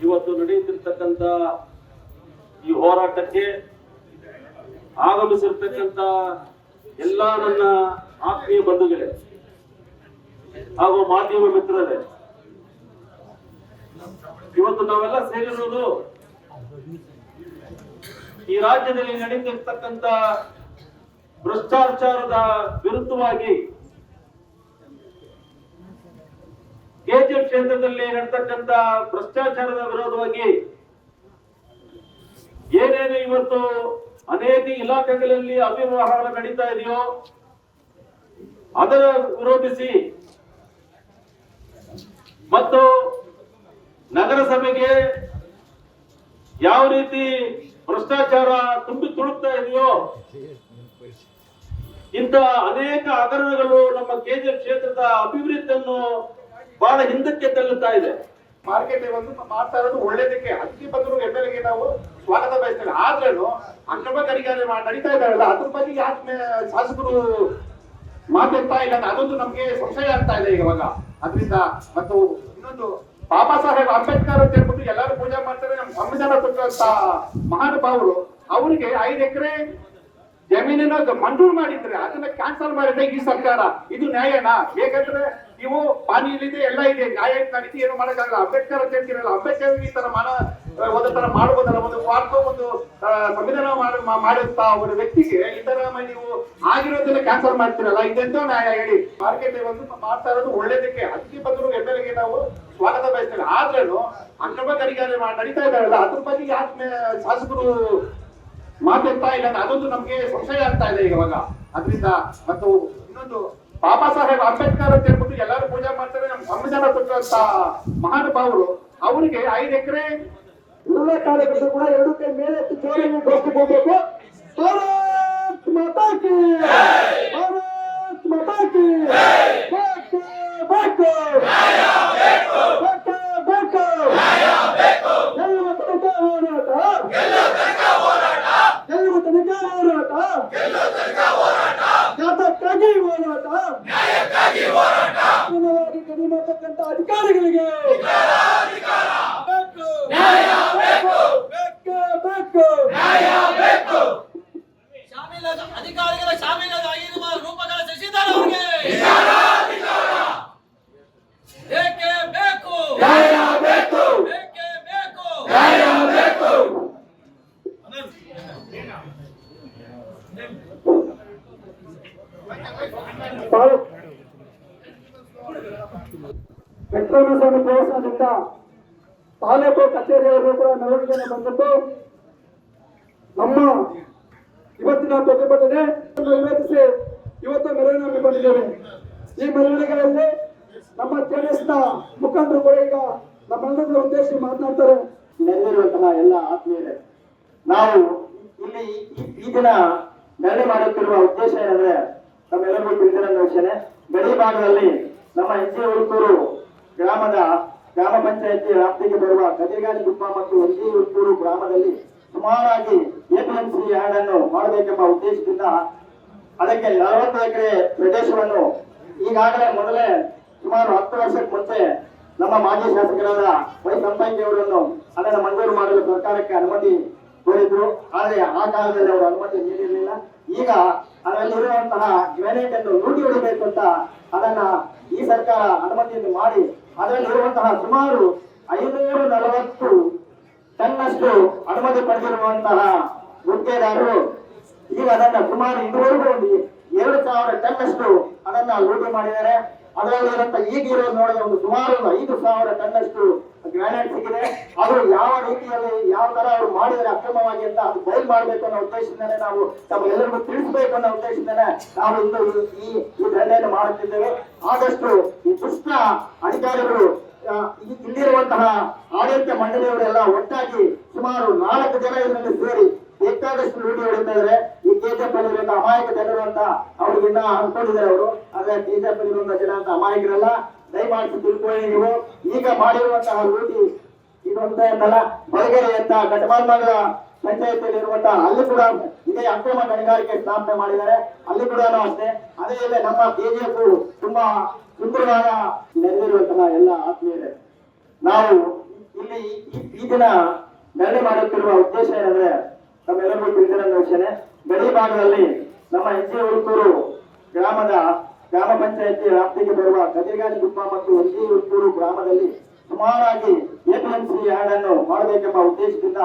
ಇವತ್ತು ನಡೆಯುತ್ತಿರ್ತಕ್ಕಂಥ ಈ ಹೋರಾಟಕ್ಕೆ ಆಗಮಿಸಿರ್ತಕ್ಕಂಥ ಎಲ್ಲ ನನ್ನ ಆತ್ಮೀಯ ಬಂಧುಗಳೇ ಹಾಗೂ ಮಾಧ್ಯಮ ಮಿತ್ರರೇ, ಇವತ್ತು ನಾವೆಲ್ಲ ಸೇರಿರುವುದು ಈ ರಾಜ್ಯದಲ್ಲಿ ನಡೀತಿರ್ತಕ್ಕಂಥ ಭ್ರಷ್ಟಾಚಾರದ ವಿರುದ್ಧವಾಗಿ, ಕೆಜಿಎಫ್ ಕ್ಷೇತ್ರದಲ್ಲಿ ನಡೆತಕ್ಕಂಥ ಭ್ರಷ್ಟಾಚಾರದ ವಿರೋಧವಾಗಿ ಏನೇನು ಇವತ್ತು ಅನೇಕ ಇಲಾಖೆಗಳಲ್ಲಿ ಅವ್ಯವಹಾರ ನಡೀತಾ ಇದೆಯೋ ಅದರ ವಿರೋಧಿಸಿ ಮತ್ತು ನಗರಸಭೆಗೆ ಯಾವ ರೀತಿ ಭ್ರಷ್ಟಾಚಾರ ತುಂಬಿ ತುಳುಕ್ತಾ ಇದೆಯೋ ಇಂಥ ಅನೇಕ ಹಗರಣಗಳು ನಮ್ಮ ಕೆಜಿಎಫ್ ಕ್ಷೇತ್ರದ ಅಭಿವೃದ್ಧಿಯನ್ನು ಬಹಳ ಹಿಂದಕ್ಕೆ ತಳ್ಳುತ್ತಾ ಇದೆ. ಮಾರ್ಕೆಟ್ ಒಂದು ಮಾಡ್ತಾ ಇರೋದು ಒಳ್ಳೇದಕ್ಕೆ, ಅದಕ್ಕೆ ಬಂದ್ರು ಎಮ್ಮೆಲ್ಗೆ ನಾವು ಸ್ವಾಗತ ಬಯಸ್ತೇವೆ. ಆದ್ರೂ ಅಕ್ರಮ ಗಣಿಗಾರಿಕೆ ನಡೀತಾ ಇದ್ದಾರಲ್ಲ, ಅದ್ರ ಬಗ್ಗೆ ಯಾಕೆ ಶಾಸಕರು ಮಾತಾಡ್ತಾ ಇಲ್ಲ ಅಂತ ಅದೊಂದು ನಮ್ಗೆ ಸಂಶಯ ಆಗ್ತಾ ಇದೆ ಇವಾಗ. ಅದರಿಂದ ಮತ್ತು ಇನ್ನೊಂದು ಬಾಬಾ ಸಾಹೇಬ್ ಅಂಬೇಡ್ಕರ್ ಅಂತ ಹೇಳ್ಬಿಟ್ಟು ಎಲ್ಲರೂ ಪೂಜೆ ಮಾಡ್ತಾರೆ, ನಮ್ಮ ಸಂವಿಧಾನ ಕೊಟ್ಟಂತ ಮಹಾನುಭಾವರು, ಅವರಿಗೆ 5 ಎಕರೆ ಜಮೀನನ್ನ ಮಂಜೂರು ಮಾಡಿದ್ರೆ ಅದನ್ನ ಕ್ಯಾನ್ಸಲ್ ಮಾಡಿದ್ರೆ ಈ ಸರ್ಕಾರ, ಇದು ನ್ಯಾಯನಾ? ಬೇಕಂದ್ರೆ ನೀವು ಪಾನಿಯಲ್ಲಿದೆ ಎಲ್ಲ ಇದೆ, ನ್ಯಾಯ ನಡೀತಿ ಏನು ಮಾಡಕ್ಕಾಗಲ್ಲ. ಅಂಬೇಡ್ಕರ್ ಅಂತ ಹೇಳ್ತೀರಲ್ಲ, ಅಂಬೇಡ್ಕರ್ ಈ ತರ ಒಂದು ತರ ಮಾಡಬಹುದಲ್ಲ, ಒಂದು ವಾರ್ತ ಒಂದು ಸಂವಿಧಾನ ಮಾಡುತ್ತಾ ಒಂದು ವ್ಯಕ್ತಿಗೆ ಈ ತರ ನೀವು ಆಗಿರೋದನ್ನ ಕ್ಯಾನ್ಸಲ್ ಮಾಡ್ತೀರಲ್ಲ, ಇದೆಂತೋ ನ್ಯಾಯ ಹೇಳಿ? ಮಾರ್ಕೆಟ್ ಒಂದು ಮಾಡ್ತಾ ಇರೋದು ಒಳ್ಳೇದಕ್ಕೆ, ಅದಕ್ಕೆ ಬಂದ್ರು ಎಮ್ಮೆಲ್ಗೆ ನಾವು ಸ್ವಾಗತ ಬಯಸ್ತೇವೆ. ಆದ್ರೂ ಅಕ್ರಮ ಗಣಿಗಾರಿಕೆ ನಡೀತಾ ಇದ್ದಾರಲ್ಲ, ಅದ್ರ ಬಗ್ಗೆ ಯಾಕೆ ಶಾಸಕರು ಮಾತಾಡ್ತಾ ಇಲ್ಲ ಅಂತ ಅದೊಂದು ನಮ್ಗೆ ಸಂಶಯ ಆಗ್ತಾ ಇದೆ ಇವಾಗ. ಅದರಿಂದ ಮತ್ತು ಇನ್ನೊಂದು ಬಾಬಾ ಸಾಹೇಬ್ ಅಂಬೇಡ್ಕರ್ ಅಂತ ಹೇಳ್ಬಿಟ್ಟು ಎಲ್ಲರೂ ಪೂಜೆ ಮಾಡ್ತಾರೆ, ನಮ್ಮ ಸಂವಿಧಾನ ಕೊಟ್ಟಂತ ಮಹಾನುಭಾವರು, ಅವರಿಗೆ 5 ಎಕರೆ ಎಲ್ಲ ಕಾರ್ಯಕರ್ತರು ಕೂಡ 2 ಕೈ ಮೇಲೆ ಜೋರಾಗಿ ಘೋಷಣೆ ಹೋಗ್ಬೇಕು. ಭಾರತ್ ಮಾತಾ ಕಿ, ಭಾರತ್ ಮಾತಾ ಕಿ, ಬೇಕು ಬೇಕು ಬೇಕು ಬೇಕು, ಗೆಲ್ಲುವ ತನಕ ಹೋರಾಟ, ಗೆಲ್ಲುವ ತನಕ ಹೋರಾಟ, ಯಾತಕ್ಕಾಗಿ ಹೋರಾಟ, ಪೂರ್ಣವಾಗಿ ಕಡಿಮೆ ಮಾಡತಕ್ಕಂಥ ಅಧಿಕಾರಿಗಳಿಗೆ ಅಧಿಕಾರಿಗಳ ಶಾಮೀಲಾಗಿರುವ ರೂಪಗಳ ಶಶಿಧರ್ ಅವರಿಗೆ ಬೇಕೇ ಬೇಕು, ಬೇಕೇ ಬೇಕು. ವೆಂಕಟರಮಣ ಪ್ರೋತ್ಸಾಹದಿಂದ ತಾಲೂಕು ಕಚೇರಿಯವರು ಕೂಡ ಮೆರವಣಿಗೆಯನ್ನು ಬಂದಿದ್ದು ನಮ್ಮ ಇವತ್ತಿನ ಪ್ರತಿಭಟನೆ ವಿರೋಧಿಸಿ ಇವತ್ತು ಮೆರವಣಿಗೆ ಹಮ್ಮಿಕೊಂಡಿದ್ದೇವೆ. ಈ ಮೆರವಣಿಗೆಯಲ್ಲಿ ನಮ್ಮ ಜೆಡಿಎಸ್ನ ಮುಖಂಡರು ಕೂಡ ಈಗ ನಮ್ಮೆಲ್ಲರನ್ನು ಉದ್ದೇಶಿಸಿ ಮಾತನಾಡ್ತಾರೆ. ನೆರವೇರುವಂತಹ ಎಲ್ಲ ಆತ್ಮೀಯರೇ, ನಾವು ಇಲ್ಲಿ ಈ ದಿನ ಮೆರವಣಿಗೆ ಮಾಡುತ್ತಿರುವ ಉದ್ದೇಶ ಏನಂದ್ರೆ ನಮ್ಮೆಲ್ಲರಿಗೂ ತಿಳಿದಿರೋ ವಿಷಯನೇ. ಗಡಿ ಭಾಗದಲ್ಲಿ ನಮ್ಮ ಹೆಜ್ಜೆ ಹುಡುಕೂರು ಗ್ರಾಮದ ಗ್ರಾಮ ಪಂಚಾಯತಿ ವ್ಯಾಪ್ತಿಗೆ ಬರುವ ಕದಿರ್ಗಾಲಿ ಗುಪ್ಪ ಮತ್ತು ಹೆಜ್ಜೆ ಹುಡುಕೂರು ಗ್ರಾಮದಲ್ಲಿ ಸುಮಾರಾಗಿ ಎಪಿಎಂಸಿ ಯಾರ್ಡ್ ಅನ್ನು ಮಾಡಬೇಕೆಂಬ ಉದ್ದೇಶದಿಂದ ಅದಕ್ಕೆ 40 ಎಕರೆ ಪ್ರದೇಶವನ್ನು ಈಗಾಗಲೇ ಮೊದಲೇ ಸುಮಾರು 10 ವರ್ಷಕ್ಕೆ ಮುಂಚೆ ನಮ್ಮ ಮಾಜಿ ಶಾಸಕರಾದ ವೈ ಸಂಪಂಗಿಯವರನ್ನು ಅದನ್ನು ಮಂಜೂರು ಮಾಡಲು ಸರ್ಕಾರಕ್ಕೆ ಅನುಮತಿ ಕೋರಿದ್ರು. ಆದರೆ ಆ ಕಾಲದಲ್ಲಿ ಅವರು ಅನುಮತಿ ನೀಡಿರಲಿಲ್ಲ. ಈಗ ಅದರಲ್ಲಿರುವಂತಹ ಗ್ರಾನೈಟ್ ಅನ್ನು ಲೂಟಿ ಹೊಡಿಬೇಕು ಅಂತ ಅದನ್ನ ಈ ಸರ್ಕಾರ ಅನುಮತಿಯನ್ನು ಮಾಡಿ ಅದರಲ್ಲಿರುವಂತಹ ಸುಮಾರು 540 ಟನ್ನಷ್ಟು ಅನುಮತಿ ಪಡೆದಿರುವಂತಹ ಗುತ್ತಿಗೆದಾರರು ಈಗ ಅದನ್ನ ಸುಮಾರು ಇದುವರೆಗೂ ಒಂದು 2,000 ಟನ್ನಷ್ಟು ಅದನ್ನ ಲೂಟಿ ಮಾಡಿದ್ದಾರೆ. ಅದರಲ್ಲಿರುವಂತಹ ಈಗ ಇರೋದು ನೋಡಿದ್ರೆ ಒಂದು ಸುಮಾರು 5,000 ಟನ್ನಷ್ಟು ಗ್ರಾನೈಟ್ ಸಿಕ್ಕಿದೆ. ಅದು ಯಾವ ರೀತಿಯಲ್ಲಿ ಯಾವ ತರ ಅವರು ಮಾಡಿದರೆ ಅಕ್ರಮವಾಗಿ ಅಂತ ಅದು ಬಯಲು ಮಾಡಬೇಕು ಅನ್ನೋ ಉದ್ದೇಶದಿಂದಲೇ ನಾವು ನಮ್ಮ ಎಲ್ಲರಿಗೂ ತಿಳಿಸಬೇಕು ಅನ್ನೋ ಉದ್ದೇಶದಿಂದಲೇ ನಾವು ಇಂದು ಈ ಧರಣಿಯನ್ನು ಮಾಡುತ್ತಿದ್ದೇವೆ. ಆದಷ್ಟು ಈ ದುಷ್ಟ ಅಧಿಕಾರಿಗಳು ಇಲ್ಲಿರುವಂತಹ ಆಡಳಿತ ಮಂಡಳಿಯವರೆಲ್ಲ ಒಟ್ಟಾಗಿ ಸುಮಾರು 4 ಜನ ಇದರಲ್ಲಿ ಸೇರಿ ಬೇಕಾದಷ್ಟು ಲೂಟಿ ಹೊಡಿತಾ ಇದ್ದಾರೆ. ಈ ಕೆಜಿಎಫ್ ಅಲ್ಲಿರುವಂತ ಅಮಾಯಕ ಜನರು ಅಂತ ಅವ್ರಿಗಿನ್ನ ಅನ್ಕೊಂಡಿದ್ದಾರೆ ಅವರು. ಆದ್ರೆ ಕೆಜಿಎಫ್ ಅಲ್ಲಿರುವಂತ ಜನ ಅಂತ ಅಮಾಯಕರಲ್ಲ, ದಯಮಾಡಿ ತಿಳ್ಕೊಳ್ಳಿ. ನೀವು ಈಗ ಮಾಡಿರುವಂತಹ ಲೂಟಿ ಇದು ಅಂತ ಅಂತಲ್ಲ, ಬಲಗೆರೆ ಅಂತ ಘಟಮಾಲ್ಮಗಳ ಪಂಚಾಯತಿಯಲ್ಲಿ ಇರುವಂತಹ ಅಲ್ಲಿ ಕೂಡ ಇದೇ ಅಕ್ರಮ ಗಣಿಗಾರಿಕೆ ಸ್ಥಾಪನೆ ಮಾಡಿದ್ದಾರೆ. ಅಲ್ಲಿ ಕೂಡ ಅಷ್ಟೇ. ಅದೇ ಇಲ್ಲ ನಮ್ಮ ಕೆಜಿಎಫ್ ತುಂಬಾ ಸುಂದರವಾದ ನೆರವೇರುವಂತಹ ಎಲ್ಲ ಆತ್ಮೀಯರೇ, ನಾವು ಇಲ್ಲಿ ಈ ದಿನ ಧರಣಿ ಮಾಡುತ್ತಿರುವ ಉದ್ದೇಶ ಏನಂದ್ರೆ ತಮ್ಮೆಲ್ಲರಿಗೂ ತಿಳಿದಿರೋ ವಿಷಯನೇ. ಗಡಿ ಭಾಗದಲ್ಲಿ ನಮ್ಮ ಹೆಜ್ಜೆ ಹುಡುಕೂರು ಗ್ರಾಮ ಪಂಚಾಯತಿ ವ್ಯಾಪ್ತಿಗೆ ಬರುವ ಕದಿರ್ಗಾನಿ ಗುಪ್ಪ ಮತ್ತು ಹೆಜ್ಜೆ ಹುಡುಕೂರು ಗ್ರಾಮದಲ್ಲಿ ಸುಮಾರಾಗಿ APMC ಯಾರ್ಡ್ ಅನ್ನು ಮಾಡಬೇಕೆಂಬ ಉದ್ದೇಶದಿಂದ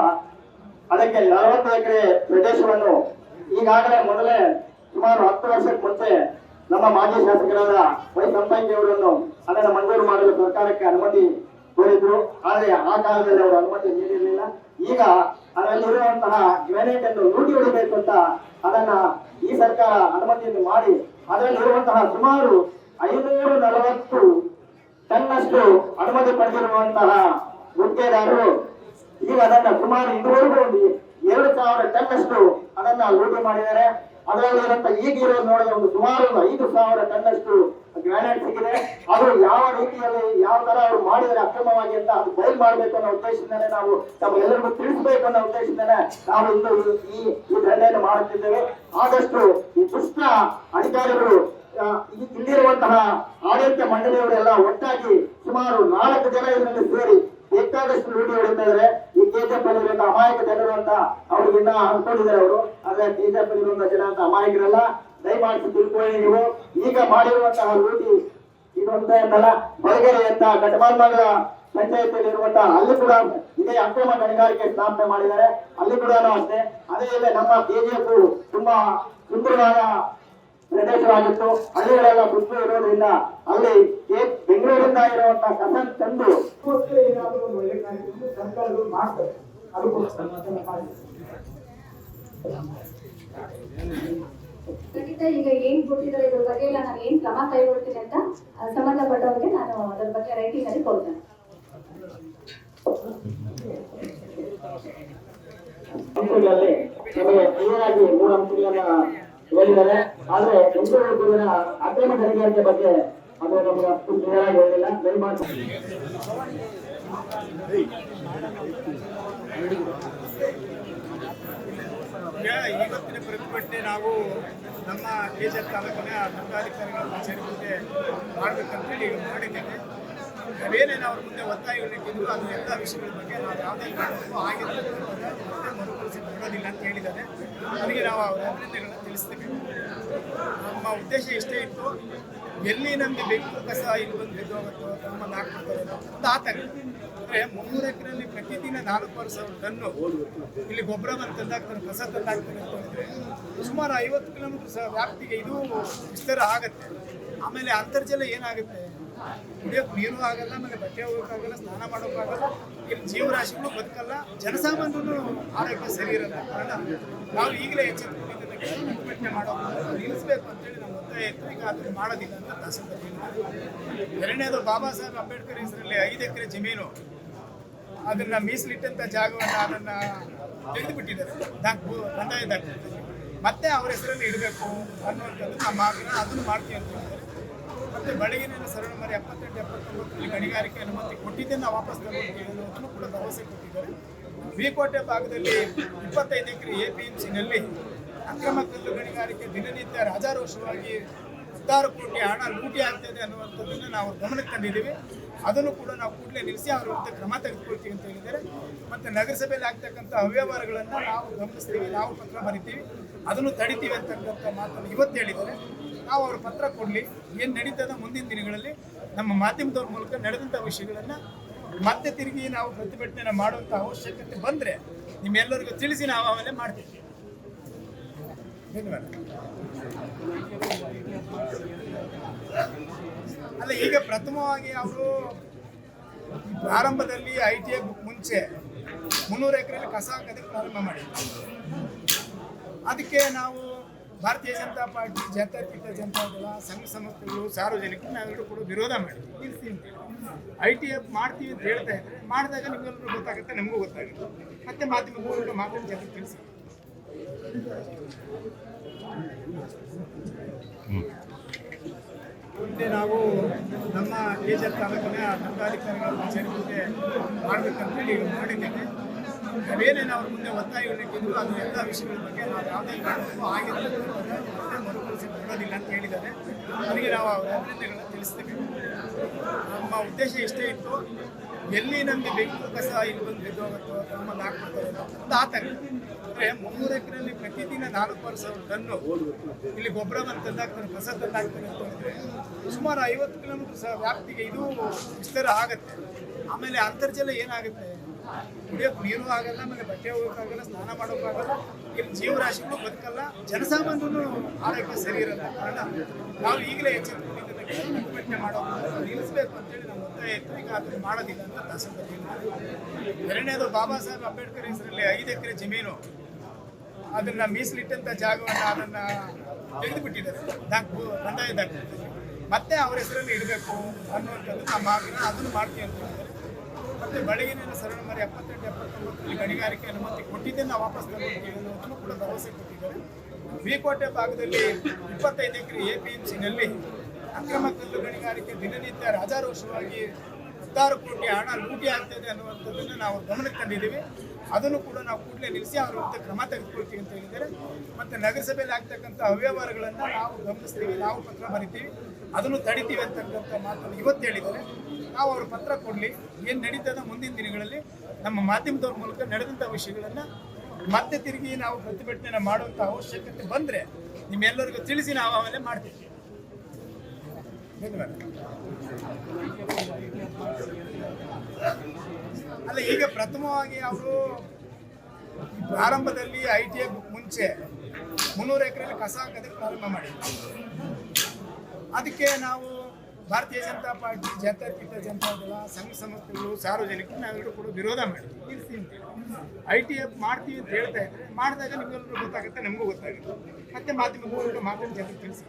ಅದಕ್ಕೆ 40 ಎಕರೆ ಪ್ರದೇಶವನ್ನು ಈಗಾಗಲೇ ಮೊದಲೇ ಸುಮಾರು 10 ವರ್ಷಕ್ಕೆ ಮುಂಚೆ ನಮ್ಮ ಮಾಜಿ ಶಾಸಕರಾದ ವೈ ಸಂಪಂಗಿ ಅವರನ್ನು ಅದನ್ನು ಮಂಜೂರು ಮಾಡಲು ಸರ್ಕಾರಕ್ಕೆ ಅನುಮತಿ ಕೋರಿದ್ರು. ಆದರೆ ಆ ಕಾಲದಲ್ಲಿ ಅವರು ಅನುಮತಿ ನೀಡಿರಲಿಲ್ಲ. ಈಗ ಅದರಲ್ಲಿರುವಂತಹ ಗ್ರಾನೈಟ್ ಅನ್ನು ಲೂಟಿ ಹೊಡಿಬೇಕು ಅಂತ ಅದನ್ನ ಈ ಸರ್ಕಾರ ಅನುಮತಿಯನ್ನು ಮಾಡಿ ಅದರಲ್ಲಿರುವಂತಹ ಸುಮಾರು 540 ಟನ್ನಷ್ಟು ಅನುಮತಿ ಪಡೆದಿರುವಂತಹ ಗುತ್ತಿಗೆದಾರರು ಈಗ ಅದನ್ನ ಸುಮಾರು ಇದುವರೆಗೂ ಒಂದು 2,000 ಟನ್ನಷ್ಟು ಅದನ್ನ ಲೂಟಿ ಮಾಡಿದ್ದಾರೆ. ಅದರಲ್ಲಿರುವಂತ ಈಗ ಇರೋದು ನೋಡಿದ್ರೆ ಒಂದು ಸುಮಾರು 5,000 ಟನ್ನಷ್ಟು ಗ್ರಾನೈಟ್ ಸಿಗಿದೆ. ಅದು ಯಾವ ರೀತಿಯಲ್ಲಿ ಯಾವ ತರ ಅವರು ಮಾಡಿದರೆ ಅಕ್ರಮವಾಗಿ ಅಂತ ಅದು ಬಯಲು ಮಾಡಬೇಕು ಅನ್ನೋ ಉದ್ದೇಶದಿಂದಲೇ ನಾವು ತಮಗೆಲ್ಲರಿಗೂ ತಿಳಿಸಬೇಕು ಅನ್ನೋ ಉದ್ದೇಶದಿಂದಲೇ ನಾವು ಇಂದು ಈ ದಂಡೆಯನ್ನು ಮಾಡುತ್ತಿದ್ದೇವೆ. ಆದಷ್ಟು ಈ ದುಷ್ಟ ಅಧಿಕಾರಿಗಳು ಇಲ್ಲಿರುವಂತಹ ಆಡಳಿತ ಮಂಡಳಿಯವರೆಲ್ಲ ಒಟ್ಟಾಗಿ ಸುಮಾರು 4 ಜನ ಇದರಲ್ಲಿ ಸೇರಿ ಬೇಕಾದಷ್ಟು ಲೂಟಿ ಹೊಡಿತಾ ಇದ್ದಾರೆ. ಈ KGF ಅಲ್ಲಿರುವಂತಹ ಅಮಾಯಕ ಜನರು ಅಂತ ಅವ್ರಿಗಿನ್ನ ಅನ್ಕೊಂಡಿದ್ದಾರೆ ಅವರು. ಆದ್ರೆ KGF ಅಲ್ಲಿರುವಂತಹ ಜನ ಅಂತ ಅಮಾಯಕರಲ್ಲ. ದಯಮಾಡಿ ತಿಳ್ಕೊಳ್ಳಿ ನೀವು. ಈಗ ಮಾಡಿರುವಂತಹ ಲೂಟಿ ಇದೊಂದ ಅಂತಲ್ಲ, ಬಲಗೆರೆ ಅಂತ ಕಟಮಾಲ್ಮಂಗಲ ಪಂಚಾಯತಿಯಲ್ಲಿ ಇರುವಂತಹ ಅಲ್ಲಿ ಕೂಡ ಇದೇ ಅಕ್ರಮ ಗಣಿಗಾರಿಕೆ ಸ್ಥಾಪನೆ ಮಾಡಿದ್ದಾರೆ. ಅಲ್ಲಿ ಕೂಡ ಅಷ್ಟೇ. ಅದೇ ಇಲ್ಲ ನಮ್ಮ KGF ತುಂಬಾ ಸುಂದರವಾದ ಪ್ರದೇಶವಾಗಿತ್ತು. ಹಳ್ಳಿಗಳೆಲ್ಲ ಸುತ್ತ ಇರೋದ್ರಿಂದ ಅಲ್ಲಿ ಬೆಂಗಳೂರಿಂದ ಇರುವಂತಹ ಕಸ ತಂದು ಏನಾದರೂ ಒಂದು ಒಳ್ಳೆ ಕಾರ್ಯಕ್ರಮ ಸರ್ಕಾರಗಳು ಮಾಡ್ತಾರೆ. ಅದಕ್ಕೋಸ್ಕರ ಖಂಡಿತ ಈಗ ಏನ್ ಕೊಟ್ಟಿದ್ದಾರೆ ಇದ್ರ ಬಗ್ಗೆ ಎಲ್ಲ ನಾನು ಏನ್ ಕ್ರಮ ಕೈಗೊಳ್ತೀನಿ ಅಂತ ಸಂಬಂಧಪಟ್ಟವರಿಗೆ ನಾನು ಅದರ ಬಗ್ಗೆ ರೈಟಿಂಗ್ ಅಲ್ಲಿ ಕೊಡ್ತೇನೆ. ಅಂಶಗಳಲ್ಲಿ ನಮಗೆ ಕ್ಲಿಯರಾಗಿ 3 ಅಂಶಗಳನ್ನ ಹೇಳಿದ್ದಾರೆ. ಆದ್ರೆ ಬೆಂಗಳೂರಿನ ಅಕ್ರಮ ಗಣಿಗಾರಿಕೆ ಬಗ್ಗೆ ಅದು ನಮಗೆ ಅಷ್ಟು ಕ್ಲಿಯರ್ ಆಗಿ ಹೇಳಿಲ್ಲ. ದಯಮಾಡಿ ಇವತ್ತಿನ ಪ್ರತಿಭಟನೆ ನಾವು ನಮ್ಮ KGF ತಾಲೂಕಿನ ದಂಡಾಧಿಕಾರಿಗಳ ಸೇರಿದಂತೆ ಮಾಡಬೇಕಂತೇಳಿ ಮಾಡಿದ್ದೇವೆ. ನಾವೇನೇನು ಅವ್ರ ಮುಂದೆ ಒತ್ತಾಯಗಳಿಟ್ಟಿದ್ರು ಅದು ಎಲ್ಲ ವಿಷಯಗಳ ಬಗ್ಗೆ ನಾವು ಯಾವುದೇ ಕಾರಣಕ್ಕೂ ಆಗಿಲ್ಲ ಮತ್ತೆ ಮರುಕಳಿಸಿ ಕೊಡೋದಿಲ್ಲ ಅಂತ ಹೇಳಿದ್ದಾರೆ. ಅದಕ್ಕೆ ನಾವು ಅವರ ಅಭಿನಂದನೆಗಳನ್ನು ತಿಳಿಸ್ತೇವೆ. ನಮ್ಮ ಉದ್ದೇಶ ಇಷ್ಟೇ ಇತ್ತು, ಎಲ್ಲಿ ನಮಗೆ ಬೆಂಗಳೂರು ಕಸ ಇಲ್ಲಿ ಬಂದು ಬಿದ್ದೋಗುತ್ತೋ ನಮ್ಮನ್ನು ಹಾಕ್ಬಿಡ್ತಾರೆ ಅಂತ ಆತಂಕ. ಅಂದರೆ 300 ಎಕರೆಯಲ್ಲಿ ಪ್ರತಿದಿನ 4,000 ಟನ್ನು ಇಲ್ಲಿ ಗೊಬ್ಬರ ಬಂದು ತಂದಾಕ್ತಾರೆ, ಕಸ ತಂದಾಕ್ತಾರೆ ಅಂತ ಹೇಳಿದ್ರೆ ಸುಮಾರು 50 ಕಿಲೋಮೀಟರ್ ವ್ಯಾಪ್ತಿಗೆ ಇದು ವಿಸ್ತಾರ ಆಗುತ್ತೆ. ಆಮೇಲೆ ಅಂತರ್ಜಲ ಏನಾಗುತ್ತೆ, ಕುಡಿಯೋಕೆ ನೀರು ಆಗಲ್ಲ, ಆಮೇಲೆ ಬಟ್ಟೆ ಹೋಗೋಕ್ಕಾಗಲ್ಲ, ಸ್ನಾನ ಮಾಡೋಕ್ಕಾಗಲ್ಲ, ಇಲ್ಲಿ ಜೀವರಾಶಿಗಳು ಬದುಕಲ್ಲ, ಜನಸಾಮಾನ್ಯರು ಆರೋಗ್ಯ ಸರಿ ಇರಲ್ಲ. ಕಾರಣ ನಾವು ಈಗಲೇ ಎಚ್ಚೆತ್ತುಕೊಂಡಿದ್ದಕ್ಕೆ ಪ್ರತಿಭಟನೆ ಮಾಡೋದು ನಿಲ್ಲಿಸಬೇಕು ಅಂತೇಳಿ ನಾವು ಒತ್ತಾಯ ಇತ್ತು. ಈಗ ಅದನ್ನು ಮಾಡೋದಿಲ್ಲ ಅಂತ ತಹಸೀಲ್ದಾರ್. ಎರಡನೇದು ಬಾಬಾ ಸಾಹೇಬ್ ಅಂಬೇಡ್ಕರ್ ಹೆಸರಲ್ಲಿ 5 ಎಕರೆ ಜಮೀನು ಅದನ್ನ ಮೀಸಲಿಟ್ಟಂತ ಜಾಗವನ್ನು ಅದನ್ನ ತೆಗೆದುಬಿಟ್ಟಿದ್ದಾರೆ ಕಂದಾಯ ದಾಖಲೆ. ಮತ್ತೆ ಅವರ ಹೆಸರಲ್ಲಿ ಇಡಬೇಕು ಅನ್ನುವಂಥದ್ದು ನಮ್ಮ ಆಗ್ರಹ. ಅದನ್ನು ಮಾಡ್ತೀವಿ ಅಂತ ಹೇಳಿದ್ದಾರೆ. ಮತ್ತೆ ಬೆಳಗಿನ ಸರಳ ಮರಿ 78-79 ಗಣಿಗಾರಿಕೆ ಅನುಮತಿ ಕೊಟ್ಟಿದ್ದನ್ನು ವಾಪಸ್ ತಗೊಳ್ತೀವಿ ಅನ್ನೋದನ್ನು ಕೂಡ ಭರವಸೆ ಕೊಟ್ಟಿದ್ದಾರೆ. ವಿಕೋಟೆ ಭಾಗದಲ್ಲಿ 25 ಎಕರೆ APMCನಲ್ಲಿ ಅಕ್ರಮ ಕಲ್ಲು ಗಣಿಗಾರಿಕೆ ದಿನನಿತ್ಯ ರಾಜಾರೋಷವಾಗಿ 16 ಕೋಟಿ ಹಣ ಲೂಟಿ ಆಗ್ತದೆ ಅನ್ನುವಂಥದ್ದನ್ನು ನಾವು ಗಮನಕ್ಕೆ ತಂದಿದ್ದೀವಿ. ಅದನ್ನು ಕೂಡ ನಾವು ಕೂಡಲೇ ನಿಲ್ಲಿಸಿ ಅವರ ವಿರುದ್ಧ ಕ್ರಮ ತೆಗೆದುಕೊಳ್ತೀವಿ ಅಂತ ಹೇಳಿದ್ದಾರೆ. ಮತ್ತು ನಗರಸಭೆಯಲ್ಲಿ ಆಗ್ತಕ್ಕಂಥ ಅವ್ಯವಹಾರಗಳನ್ನು ನಾವು ಗಮನಿಸ್ತೀವಿ, ನಾವು ಪತ್ರ ಬರಿತೀವಿ, ಅದನ್ನು ತಡಿತೀವಿ ಅಂತಕ್ಕಂಥ ಮಾತನ್ನು ಇವತ್ತು ಹೇಳಿದ್ದಾರೆ. ನಾವು ಅವ್ರ ಪತ್ರ ಕೊಡಲಿ, ಏನು ನಡೀತದ ಮುಂದಿನ ದಿನಗಳಲ್ಲಿ ನಮ್ಮ ಮಾಧ್ಯಮದವ್ರ ಮೂಲಕ ನಡೆದಂಥ ವಿಷಯಗಳನ್ನು ಮತ್ತೆ ತಿರುಗಿ ನಾವು ಪ್ರತಿಭಟನೆ ಮಾಡುವಂಥ ಅವಶ್ಯಕತೆ ಬಂದರೆ ನಿಮ್ಮೆಲ್ಲರಿಗೂ ತಿಳಿಸಿ ನಾವು ಆಮೇಲೆ ಮಾಡ್ತೀವಿ. ಧನ್ಯವಾದ. ಅಲ್ಲ, ಈಗ ಪ್ರಥಮವಾಗಿ ಅವರು ಪ್ರಾರಂಭದಲ್ಲಿ ITA ಮುಂಚೆ 300 ಎಕರೆಯಲ್ಲಿ ಕಸ ಹಾಕೋದಕ್ಕೆ ಪ್ರಾರಂಭ ಮಾಡಿದ್ರು. ಅದಕ್ಕೆ ನಾವು ಭಾರತೀಯ ಜನತಾ ಪಾರ್ಟಿ, ಜಾತ್ಯತೀತ ಜನತಾದಳ, ಸಂಘ ಸಂಸ್ಥೆಗಳು, ಸಾರ್ವಜನಿಕರು ನಾವೆಲ್ಲರೂ ಕೂಡ ವಿರೋಧ ಮಾಡಿದ್ವಿ. ನಿಲ್ಲಿಸ್ತೀವಿ ಅಂತ ITA ಮಾಡ್ತೀವಿ ಅಂತ ಹೇಳ್ತಾ ಇದ್ರೆ ಮಾಡಿದಾಗ ನಿಮ್ಗೆಲ್ಲರೂ ಗೊತ್ತಾಗುತ್ತೆ, ನಮಗೂ ಗೊತ್ತಾಗುತ್ತೆ. ಮತ್ತೆ ಮಾಧ್ಯಮದ ಮೂಲಕ ಮಾತಾಡಿ ಜನರಿಗೆ ತಿಳಿಸಿ. ಮುಂದೆ ನಾವು ನಮ್ಮ KGF ತಾಲೂಕಿನ ದಂಡಾಧಿಕಾರಿಗಳ ಸೇರಿದಂತೆ ಮಾಡಬೇಕಂತೇಳಿ ಮಾಡಿದ್ದೇವೆ. ನಾವೇನೇನು ಅವ್ರ ಮುಂದೆ ಒತ್ತಾಯಗಳಿಟ್ಟಿದ್ರು ಅದು ಎಲ್ಲ ವಿಷಯಗಳ ಬಗ್ಗೆ ನಾವು ಯಾವುದೇ ಕಾರಣಕ್ಕೂ ಆಗಿಲ್ಲ ಮತ್ತೆ ಮರುಕಳಿಸಿ ಕೊಡೋದಿಲ್ಲ ಅಂತ ಹೇಳಿದ್ದಾರೆ. ಅದಕ್ಕೆ ನಾವು ಅವರ ಅಭಿನಂದನೆಗಳನ್ನು ತಿಳಿಸ್ತೇವೆ. ನಮ್ಮ ಉದ್ದೇಶ ಇಷ್ಟೇ ಇತ್ತು, ಎಲ್ಲಿ ನಮಗೆ ಬೆಂಕಿ ಕಸ ಇಲ್ಲಿ ಬಂದು ಬಿದ್ದೋಗುತ್ತೋ ನಮ್ಮಲ್ಲಿ ಹಾಕ್ಬಿಡ್ತಾರೆ ಒಂದು ಆತಂಕ. ಅಂದರೆ 300 ಎಕರೆಯಲ್ಲಿ ಪ್ರತಿದಿನ 4,000 ಟನ್ನು ಇಲ್ಲಿ ಗೊಬ್ಬರವನ್ನು ತಂದಾಕ್ತಾರೆ, ಕಸ ತಂದಾಕ್ತಾರೆ ಅಂತ ಹೇಳಿದ್ರೆ ಸುಮಾರು 50 ಕಿಲೋಮೀಟರ್ ವ್ಯಾಪ್ತಿಗೆ ಇದು ವಿಸ್ತಾರ ಆಗುತ್ತೆ. ಆಮೇಲೆ ಅಂತರ್ಜಲ ಏನಾಗುತ್ತೆ, ಕುಡಿಯೋಕೆ ನೀರು ಆಗಲ್ಲ, ಆಮೇಲೆ ಬಟ್ಟೆ ಹೋಗೋಕ್ಕಾಗಲ್ಲ, ಸ್ನಾನ ಮಾಡೋಕ್ಕಾಗಲ್ಲ, ಇಲ್ಲಿ ಜೀವರಾಶಿಗಳು ಬದುಕಲ್ಲ, ಜನಸಾಮಾನ್ಯನು ಆರೋಗ್ಯ ಸರಿ ಇರಲ್ಲ. ಕಾರಣ ನಾವು ಈಗಲೇ ಎಚ್ಚೆತ್ತುಕೊಂಡಿದ್ದಕ್ಕೆ ಪ್ರತಿಭಟನೆ ಮಾಡೋದು ನಿಲ್ಲಿಸಬೇಕು ಅಂತೇಳಿ ನಮ್ಮ ಒತ್ತಾಯ ಇತ್ತು. ಈಗ ಅದನ್ನು ಮಾಡೋದಿಲ್ಲ ಅಂತ ತಹಸೀಲ್ದಾರ್. ಎರಡನೇದು ಬಾಬಾ ಸಾಹೇಬ್ ಅಂಬೇಡ್ಕರ್ ಹೆಸರಲ್ಲಿ 5 ಎಕರೆ ಜಮೀನು ಅದನ್ನ ಮೀಸಲಿಟ್ಟಂತ ಜಾಗವನ್ನು ಅದನ್ನ ತೆಗೆದುಬಿಟ್ಟಿದ್ದಾರೆ, ಕಂದಾಯ ದಾಖಲೆ ಮತ್ತೆ ಅವ್ರ ಹೆಸರಲ್ಲಿ ಇಡಬೇಕು ಅನ್ನುವಂಥದ್ದು ನಮ್ಮ ಆಗ್ರಹ. ಅದನ್ನು ಮಾಡ್ತೀವಿ ಅಂತ ಹೇಳಿದ್ದಾರೆ. ಮತ್ತೆ ಬೆಳಗಿನ ಸರಳ ಮರಿ 78-79 ಗಣಿಗಾರಿಕೆ ಅನುಮತಿ ಕೊಟ್ಟಿದ್ದನ್ನು ವಾಪಸ್ ತಗೊಳ್ತೀವಿ ಅನ್ನೋದನ್ನು ಕೂಡ ಭರವಸೆ ಕೊಟ್ಟಿದ್ದಾರೆ. ವಿಕೋಟೆ ಭಾಗದಲ್ಲಿ 25 ಎಕರೆ APMCನಲ್ಲಿ ಅಕ್ರಮ ಕಲ್ಲು ಗಣಿಗಾರಿಕೆ ದಿನನಿತ್ಯ ರಾಜಾರೋಷವಾಗಿ 16 ಕೋಟಿ ಹಣ ಲೂಟಿ ಆಗ್ತದೆ ಅನ್ನುವಂಥದ್ದನ್ನು ನಾವು ಗಮನಕ್ಕೆ ತಂದಿದ್ದೀವಿ. ಅದನ್ನು ಕೂಡ ನಾವು ಕೂಡಲೇ ನಿಲ್ಲಿಸಿ ಅವರ ವಿರುದ್ಧ ಕ್ರಮ ತೆಗೆದುಕೊಳ್ತೀವಿ ಅಂತ ಹೇಳಿದ್ದಾರೆ. ಮತ್ತು ನಗರಸಭೆಯಲ್ಲಿ ಆಗ್ತಕ್ಕಂಥ ಅವ್ಯವಹಾರಗಳನ್ನು ನಾವು ಗಮನಿಸ್ತೀವಿ, ನಾವು ಪತ್ರ ಬರಿತೀವಿ, ಅದನ್ನು ತಡಿತೀವಿ ಅಂತಕ್ಕಂಥ ಮಾತನ್ನು ಇವತ್ತು ಹೇಳಿದ್ದಾರೆ. ನಾವು ಅವ್ರ ಪತ್ರ ಕೊಡಲಿ, ಏನು ನಡೀತದ ಮುಂದಿನ ದಿನಗಳಲ್ಲಿ ನಮ್ಮ ಮಾಧ್ಯಮದವ್ರ ಮೂಲಕ ನಡೆದಂಥ ವಿಷಯಗಳನ್ನು ಮತ್ತೆ ತಿರುಗಿ ನಾವು ಪ್ರತಿಭಟನೆ ಮಾಡುವಂಥ ಅವಶ್ಯಕತೆ ಬಂದರೆ ನಿಮ್ಮೆಲ್ಲರಿಗೂ ತಿಳಿಸಿ ನಾವು ಆಮೇಲೆ ಮಾಡ್ತೀವಿ. ಅಲ್ಲ, ಈಗ ಪ್ರಥಮವಾಗಿ ಅವರು ಪ್ರಾರಂಭದಲ್ಲಿ ITA ಮುಂಚೆ 300 ಎಕರೆಯಲ್ಲಿ ಕಸ ಹಾಕೋದಕ್ಕೆ ಪ್ರಾರಂಭ ಮಾಡಿದ್ರು. ಅದಕ್ಕೆ ನಾವು ಭಾರತೀಯ ಜನತಾ ಪಾರ್ಟಿ, ಜಾತ್ಯತೀತ ಜನತಾದಳ, ಸಂಘ ಸಂಸ್ಥೆಗಳು, ಸಾರ್ವಜನಿಕರು ನಾವೆಲ್ಲರೂ ಕೂಡ ವಿರೋಧ ಮಾಡಿದ್ವಿ. ನಿಲ್ಲಿಸಿ ಅಂತೇಳಿ ITA ಮಾಡ್ತೀವಿ ಅಂತ ಹೇಳ್ತಾ ಇದ್ರೆ ಮಾಡಿದಾಗ ನಿಮಗೆಲ್ಲರೂ ಗೊತ್ತಾಗುತ್ತೆ, ನಮಗೂ ಗೊತ್ತಾಗುತ್ತೆ. ಮತ್ತೆ ಮಾಧ್ಯಮದ ಮೂಲಕ ಮಾಧ್ಯಮ ಜನರಿಗೆ ತಿಳಿಸಿ.